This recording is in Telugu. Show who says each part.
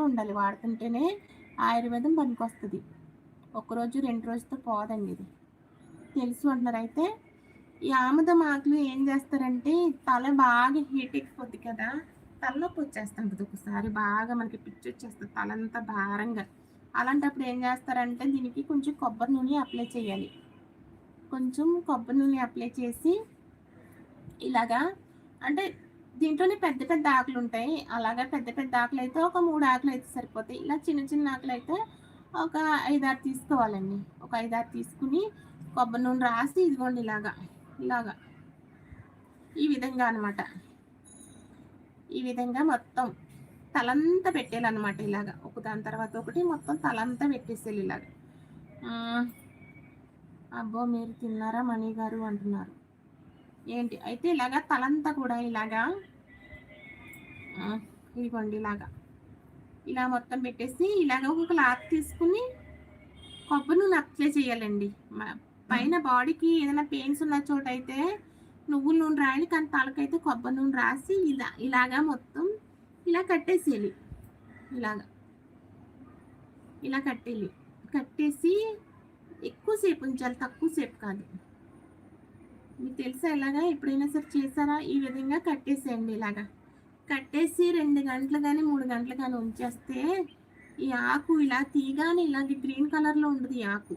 Speaker 1: ఉండాలి. వాడుతుంటేనే ఆయుర్వేదం పనికొస్తది. ఒక్కరోజు, 2 రోజులతో పోదండి ఇది. తెలుసు అంటున్నారు. అయితే ఈ ఆముదం ఆకులు ఏం చేస్తారంటే, తల బాగా హీట్ ఎక్కిపోద్ది కదా! తలనొప్పొచ్చేస్తుంటది ఒక్కొక్కసారి. బాగా మనకి పిచ్చొచ్చేస్తది తలంతా భారంగా. అలాంటప్పుడు ఏం చేస్తారంటే, దీనికి కొంచెం కొబ్బరి నూనె అప్లై చేయాలి. కొంచెం కొబ్బరి నూనె అప్లై చేసి ఇలాగా అంటే దీంట్లోనే పెద్ద పెద్ద ఆకులుంటాయి. అలాగా పెద్ద పెద్ద ఆకులైతే ఒక 3 ఆకులైతే సరిపోతాయి. ఇలా చిన్న చిన్న ఆకులైతే ఒక 5, 6 తీసుకోవాలండి. ఒక 5, 6 తీసుకొని కొబ్బరి నూనె రాసి ఇదిగోండి ఇలాగా ఈ విధంగా అనమాట. ఈ విధంగా మొత్తం తలంతా పెట్టేయాలనమాట ఇలాగా. ఒకదాని తర్వాత ఒకటి మొత్తం తలంతా పెట్టేసేయాలి ఇలాగ. హ్మ్. అబ్బో! మీరు తిన్నారా మణి గారు అంటున్నారు. ఏంటి అయితే ఇలాగా తలంతా కూడా ఇలాగా ఇదిగోండి ఇలా మొత్తం పెట్టేసి ఇలాగ ఒక క్లాత్ తీసుకొని కొబ్బరి నూనె అప్లై చేయాలండి. పైన బాడీకి ఏదైనా పెయిన్స్ ఉన్న చోటైతే నువ్వుల నూనె రాయాలి. కానీ తలకైతే కొబ్బరి నూనె రాసి ఇలాగా మొత్తం ఇలా కట్టేసేయాలి. ఇలాగా ఇలా కట్టేసి ఎక్కువ సేపు ఉంచాలి. తక్కువ సేపు కాదు. మీకు తెలుసా ఇలాగా? ఎప్పుడైనా సరే చేశారా? ఈ విధంగా కట్టేసేయండి ఇలాగా. కట్టేసి 2 గంటలు గాని, 3 గంటలు గాని ఉంచేస్తే ఈ ఆకు ఇలా తీయగానే ఇలాగ గ్రీన్ కలర్‌లో ఉంటది ఈ ఆకు.